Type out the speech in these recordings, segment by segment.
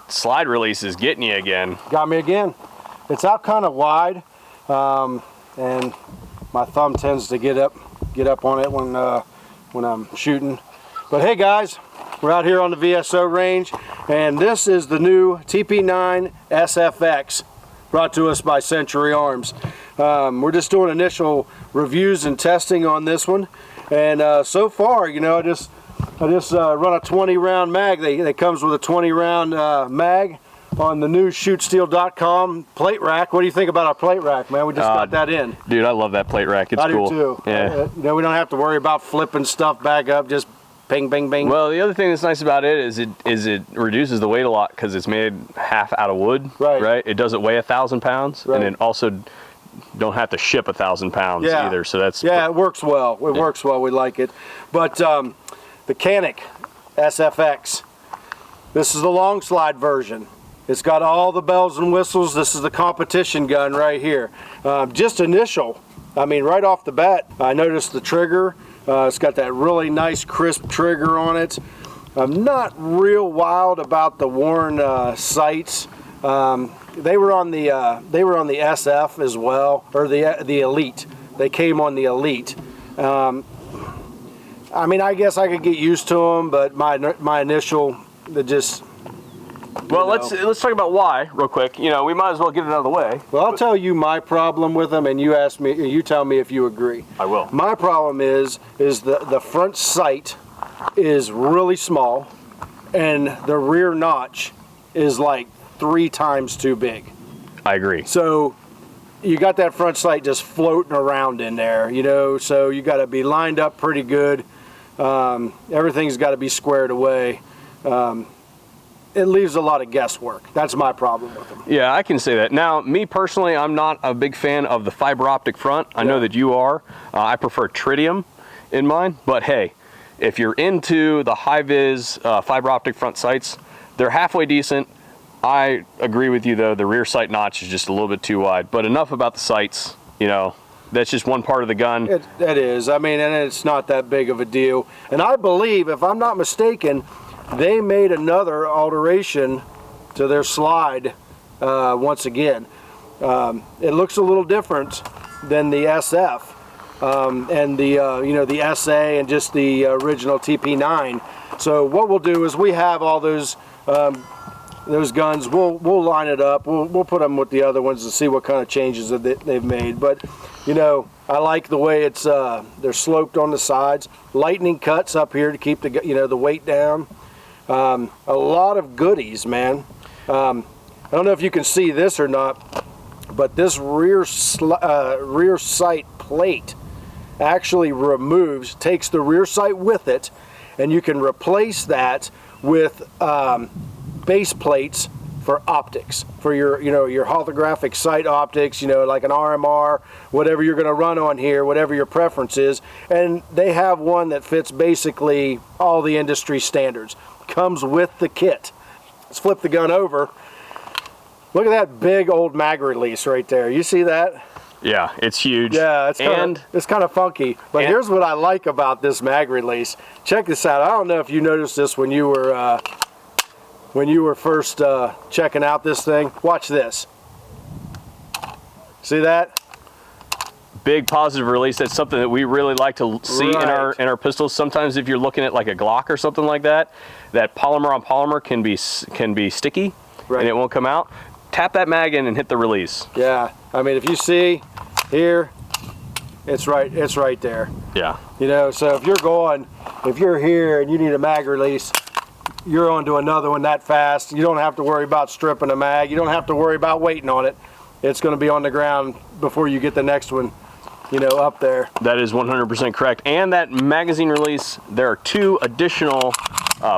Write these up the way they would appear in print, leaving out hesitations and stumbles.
slide release is getting you again. Got me again. It's out kind of wide, and my thumb tends to get up on it when I'm shooting. But hey guys, we're out here on the VSO range, and this is the new TP9SFx brought to us by Century Arms. We're just doing initial reviews and testing on this one, and so far, you know, I just run a 20 round mag. They comes with a 20 round mag on the new shootsteel.com plate rack. What do you think about our plate rack, man? We just got that in. Dude, I love that plate rack. It's cool. I do too. Yeah. You know, we don't have to worry about flipping stuff back up. Just bing, bing, bing. Well, the other thing that's nice about it is it reduces the weight a lot because it's made half out of wood. Right. It doesn't weigh 1,000 pounds, and it also don't have to ship 1,000 pounds either. So that's it works well. It works well. We like it. But the Canik SFX. This is the long slide version. It's got all the bells and whistles. This is the competition gun right here. Just initial, I mean, right off the bat, I noticed the trigger. It's got that really nice crisp trigger on it. I'm not real wild about the worn sights. They were on the SF as well, or the Elite. They came on the Elite. I mean, I guess I could get used to them, but my initial, just. Well, let's talk about why real quick. You know, we might as well get it out of the way. Well, I'll tell you my problem with them, and you tell me if you agree. I will. My problem is the front sight is really small, and the rear notch is like 3 times too big. I agree. So you got that front sight just floating around in there, you know, so you got to be lined up pretty good. Everything's got to be squared away. It leaves a lot of guesswork. That's my problem with them. Yeah, I can say that. Now, me personally, I'm not a big fan of the fiber optic front. I know that you are. I prefer tritium in mine, but hey, if you're into the high-vis fiber optic front sights, they're halfway decent. I agree with you though, the rear sight notch is just a little bit too wide, but enough about the sights, you know, that's just one part of the gun. It is, I mean, and it's not that big of a deal. And I believe, if I'm not mistaken, they made another alteration to their slide once again. It looks a little different than the SF and the you know, the SA and just the original TP9. So what we'll do is we have all those guns. We'll line it up. We'll put them with the other ones to see what kind of changes that they've made. But you know, I like the way it's they're sloped on the sides. Lightning cuts up here to keep the weight down. A lot of goodies, man. I don't know if you can see this or not, but this rear sight plate actually takes the rear sight with it, and you can replace that with base plates for optics, for your holographic sight optics, you know, like an RMR, whatever you're going to run on here, whatever your preference is. And they have one that fits basically all the industry standards. Comes with the kit. Let's flip the gun over. Look at that big old mag release right there. You see that? Yeah, it's huge. Yeah, it's kind of funky. But here's what I like about this mag release. Check this out. I don't know if you noticed this when you were first checking out this thing. Watch this. See that? Big positive release. That's something that we really like to see in our pistols. Sometimes if you're looking at like a Glock or something like that, that polymer on polymer can be sticky and it won't come out. Tap that mag in and hit the release. Yeah, I mean, if you see here, it's right there. Yeah. You know, so if you're here and you need a mag release, you're on to another one that fast. You don't have to worry about stripping a mag. You don't have to worry about waiting on it. It's going to be on the ground before you get the next one, you know, up there. That is 100% correct. And that magazine release, there are 2 additional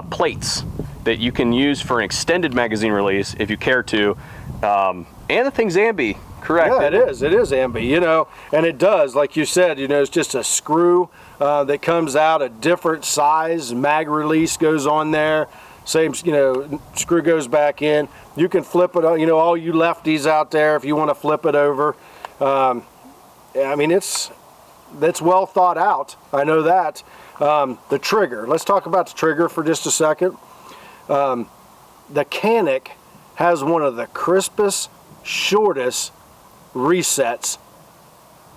plates that you can use for an extended magazine release if you care to. And the thing's ambi, correct? Yeah, it is ambi, you know, and it does, like you said, you know, it's just a screw that comes out a different size. Mag release goes on there. Same, you know, screw goes back in. You can flip it, you know, all you lefties out there, if you want to flip it over. I mean, that's well thought out. I know that. The trigger. Let's talk about the trigger for just a second. the Canik has one of the crispest, shortest resets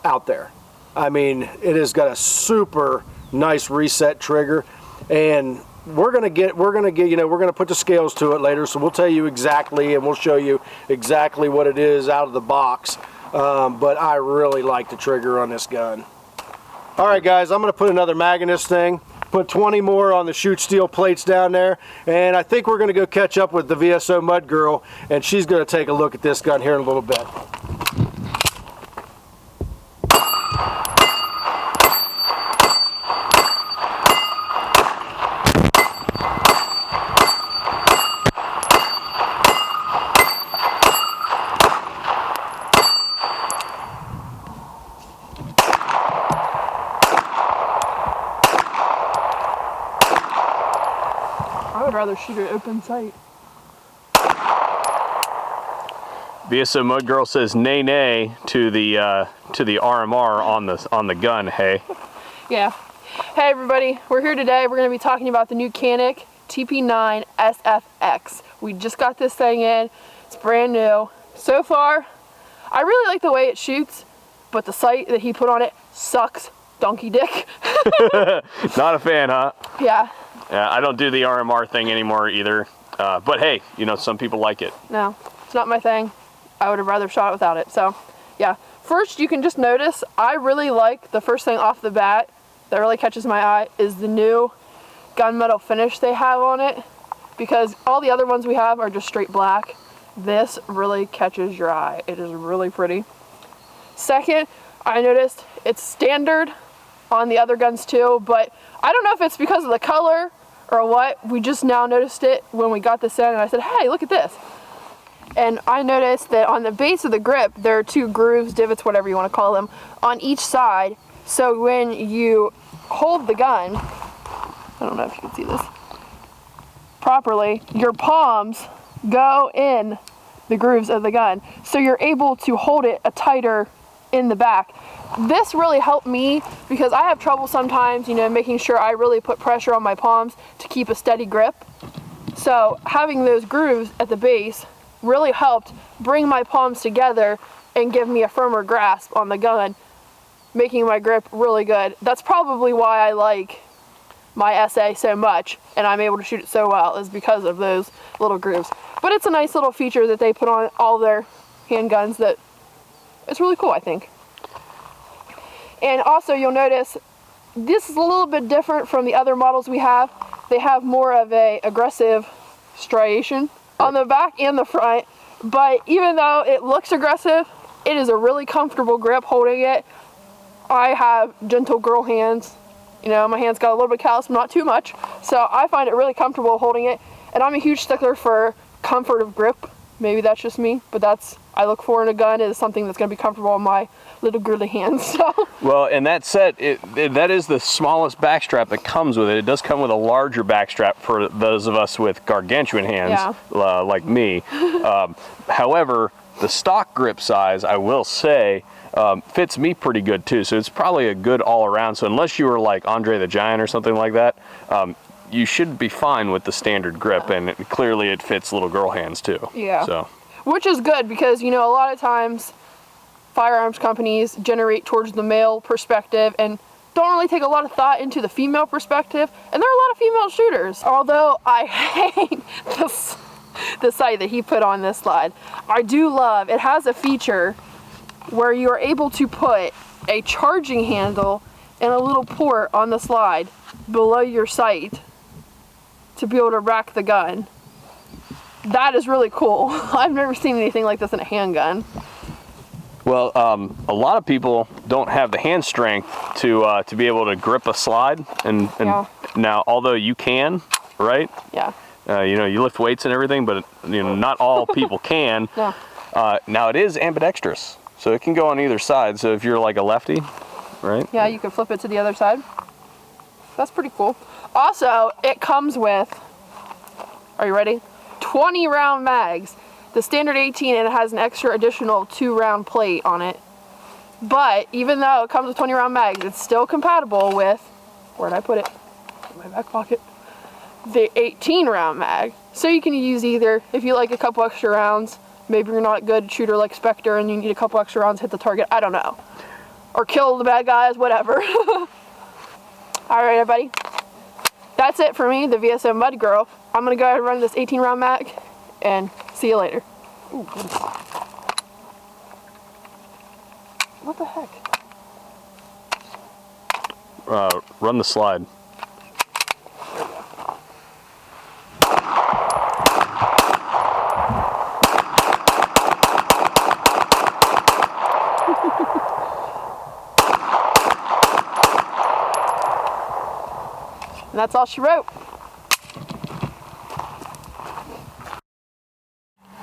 out there. I mean, it has got a super nice reset trigger, and we're gonna put the scales to it later, so we'll tell you exactly, and we'll show you exactly what it is out of the box. But I really like the trigger on this gun. All right, guys, I'm gonna put another mag in this thing. Put 20 more on the shoot steel plates down there, and I think we're gonna go catch up with the VSO Mud Girl, and she's gonna take a look at this gun here in a little bit. I would rather shoot at open sight. VSO Mud Girl says nay nay to the RMR on the gun. Hey. Yeah. Hey everybody, we're here today. We're going to be talking about the new Canik TP9SFx. We just got this thing in. It's brand new. So far, I really like the way it shoots, but the sight that he put on it sucks donkey dick. Not a fan, huh? Yeah. Yeah, I don't do the RMR thing anymore either. But hey, you know, some people like it. No, it's not my thing. I would have rather shot it without it. So, yeah. First, you can just notice, I really like the first thing off the bat that really catches my eye is the new gunmetal finish they have on it. Because all the other ones we have are just straight black. This really catches your eye. It is really pretty. Second, I noticed it's standard on the other guns too, but I don't know if it's because of the color or what. We just now noticed it when we got this in, and I said, hey, look at this. And I noticed that on the base of the grip, there are two grooves, divots, whatever you want to call them, on each side. So when you hold the gun, I don't know if you can see this properly, your palms go in the grooves of the gun. So you're able to hold it tighter in the back. This really helped me because I have trouble sometimes, you know, making sure I really put pressure on my palms to keep a steady grip. So having those grooves at the base really helped bring my palms together and give me a firmer grasp on the gun, making my grip really good. That's probably why I like my SA so much and I'm able to shoot it so well, is because of those little grooves. But it's a nice little feature that they put on all their handguns that it's really cool, I think. And also you'll notice this is a little bit different from the other models we have. They have more of a aggressive striation on the back and the front, but even though it looks aggressive, it is a really comfortable grip holding it. I have gentle girl hands. You know, my hands got a little bit callous, but not too much. So I find it really comfortable holding it. And I'm a huge stickler for comfort of grip. Maybe that's just me, but that's I look for in a gun is something that's going to be comfortable on my little girly hands. So. Well, and that set, that is the smallest backstrap that comes with it. It does come with a larger backstrap for those of us with gargantuan hands, like me. However, the stock grip size, I will say, fits me pretty good too. So it's probably a good all around. So unless you were like Andre the Giant or something like that, you should be fine with the standard grip, and clearly it fits little girl hands too. Yeah. So. Which is good because, you know, a lot of times firearms companies generate towards the male perspective and don't really take a lot of thought into the female perspective. And there are a lot of female shooters. Although I hate the sight that he put on this slide, I do love, it has a feature where you are able to put a charging handle and a little port on the slide below your sight to be able to rack the gun. That is really cool. I've never seen anything like this in a handgun. Well, a lot of people don't have the hand strength to be able to grip a slide, and now although you can, right? Yeah. You know, you lift weights and everything, but you know, not all people can. No. Now it is ambidextrous, so it can go on either side. So if you're like a lefty, right? Yeah, you can flip it to the other side. That's pretty cool. Also, it comes with, are you ready? 20 round mags. The standard 18, and it has an extra additional 2 round plate on it. But even though it comes with 20 round mags, it's still compatible with, where'd I put it? In my back pocket. the 18 round mag. So you can use either if you like a couple extra rounds. Maybe you're not a good shooter like Spectre and you need a couple extra rounds to hit the target. I don't know. Or kill the bad guys, whatever. Alright, everybody. That's it for me, the VSO Mud Girl. I'm going to go ahead and run this 18 round mag and see you later. Ooh, what the heck? Run the slide. And that's all she wrote.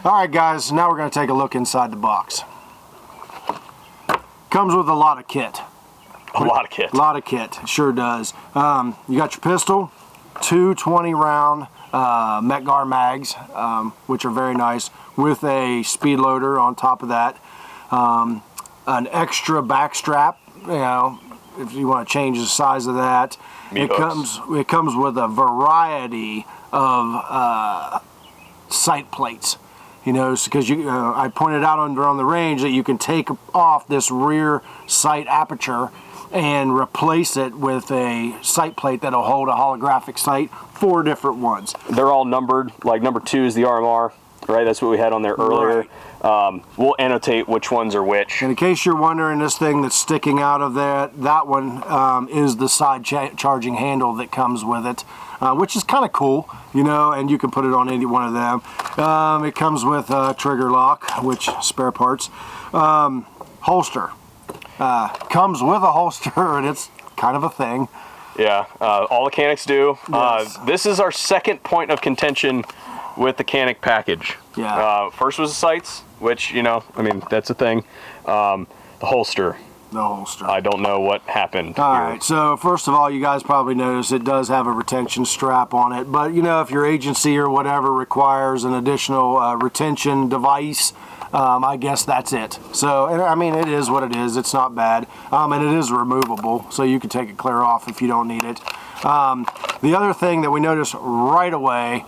Alright guys, now we're going to take a look inside the box. Comes with a lot of kit. A lot of kit. A lot of kit, it sure does. You got your pistol, two 20 round Metgar mags, which are very nice, with a speed loader on top of that. An extra back strap, you know, if you want to change the size of that. It comes with a variety of sight plates. You know, because I pointed out on the range that you can take off this rear sight aperture and replace it with a sight plate that'll hold a holographic sight, 4 different ones. They're all numbered, like number 2 is the RMR, right? That's what we had on there earlier. Right. We'll annotate which ones are which. And in case you're wondering, this thing that's sticking out of that one is the side charging handle that comes with it, which is kind of cool, you know, and you can put it on any one of them. It comes with a trigger lock, which spare parts. Holster. Comes with a holster, and it's kind of a thing. Yeah, all the Caniks do. Yes. This is our second point of contention with the Canik package. Yeah. First was the sights, which, you know, I mean, that's a thing. The holster. The holster. I don't know what happened. Alright, so first of all, you guys probably noticed it does have a retention strap on it, but you know, if your agency or whatever requires an additional retention device, I guess that's it. So, and I mean, it is what it is. It's not bad. And it is removable, so you can take it clear off if you don't need it. The other thing that we noticed right away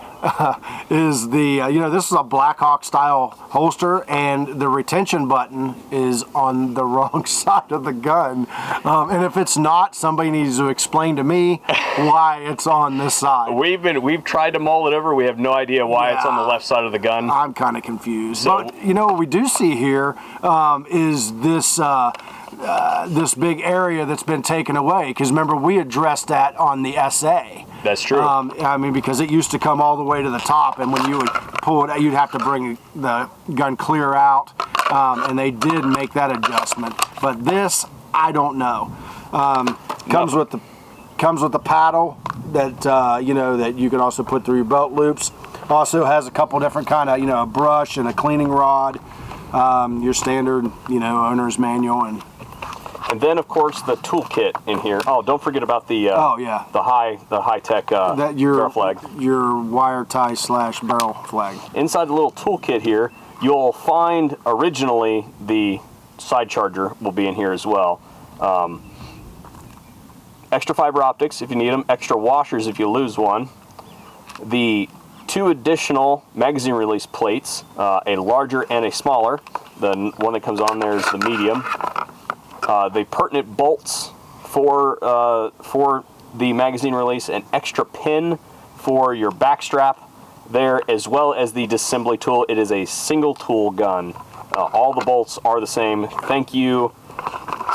is the, you know, this is a Blackhawk style holster, and the retention button is on the wrong side of the gun. And if it's not, somebody needs to explain to me why it's on this side. We've tried to mull it over. We have no idea why it's on the left side of the gun. I'm kind of confused. So, but you know what we do see here is this this big area that's been taken away, because remember we addressed that on the SA. That's true. I mean, because it used to come all the way to the top, and when you would pull it, you'd have to bring the gun clear out, and they did make that adjustment. But this, I don't know. Comes with the paddle that you know, that you can also put through your belt loops. Also has a couple different kind of, you know, a brush and a cleaning rod. Your standard, you know, owner's manual, and then of course the toolkit in here. Oh, don't forget about the the high tech barrel flag. Your wire tie / barrel flag. Inside the little toolkit here, you'll find originally the side charger will be in here as well. Extra fiber optics if you need them. Extra washers if you lose one. The 2 additional magazine release plates, a larger and a smaller. The one that comes on there is the medium. The pertinent bolts for the magazine release, an extra pin for your back strap there, as well as the disassembly tool. It is a single tool gun. All the bolts are the same. Thank you,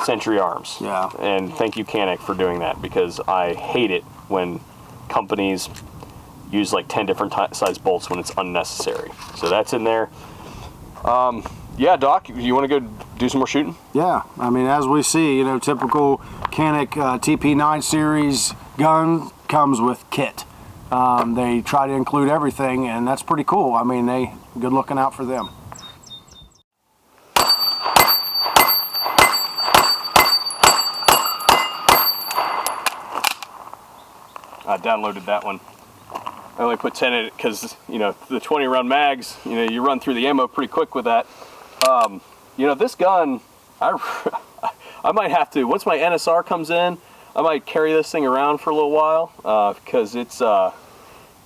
Century Arms. Yeah. And thank you, Canik, for doing that, because I hate it when companies use like 10 different size bolts when it's unnecessary. So that's in there. Yeah, Doc, you want to go do some more shooting? Yeah, I mean, as we see, you know, typical Canik TP9 series gun comes with kit. They try to include everything, and that's pretty cool. I mean, good looking out for them. I downloaded that one. I only put 10 in it because, you know, the 20 round mags, you know, you run through the ammo pretty quick with that. You know, this gun, I might have to, once my NSR comes in, I might carry this thing around for a little while, because it's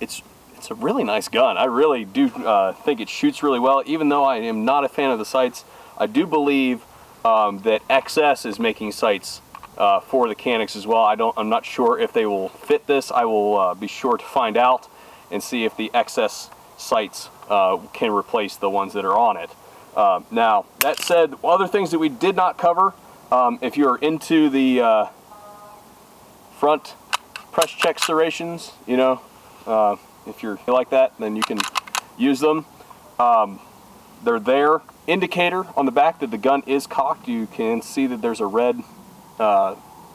it's a really nice gun. I really do think it shoots really well. Even though I am not a fan of the sights, I do believe that XS is making sights for the Caniks as well. I'm not sure if they will fit this. I will be sure to find out and see if the XS sights can replace the ones that are on it. Now, that said, other things that we did not cover, if you're into the front press check serrations, you know, if you're like that, then you can use them. They're there. Indicator on the back that the gun is cocked. You can see that there's a red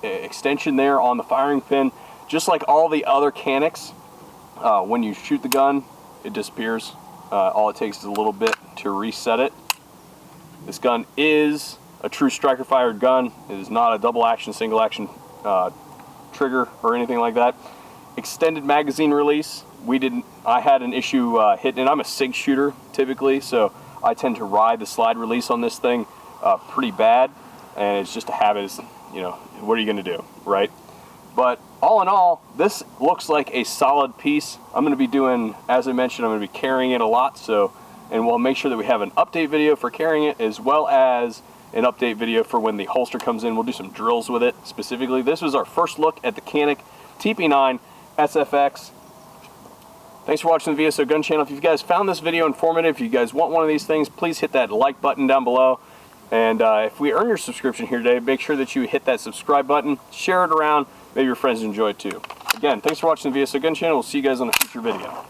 extension there on the firing pin. Just like all the other Caniks, when you shoot the gun, it disappears. All it takes is a little bit to reset it. This gun is a true striker fired gun. It is not a double action, single action trigger or anything like that. Extended magazine release. I had an issue hitting it. I'm a SIG shooter typically, so I tend to ride the slide release on this thing pretty bad, and it's just a habit. You know, what are you going to do, right? But all in all, this looks like a solid piece. I'm going to be doing, as I mentioned, I'm going to be carrying it a lot, and we'll make sure that we have an update video for carrying it, as well as an update video for when the holster comes in. We'll do some drills with it specifically. This was our first look at the Canik TP9SFx. Thanks for watching the VSO Gun Channel. If you guys found this video informative, if you guys want one of these things, please hit that like button down below. And if we earn your subscription here today, make sure that you hit that subscribe button, share it around, maybe your friends enjoy it too. Again, thanks for watching the VSO Gun Channel. We'll see you guys on a future video.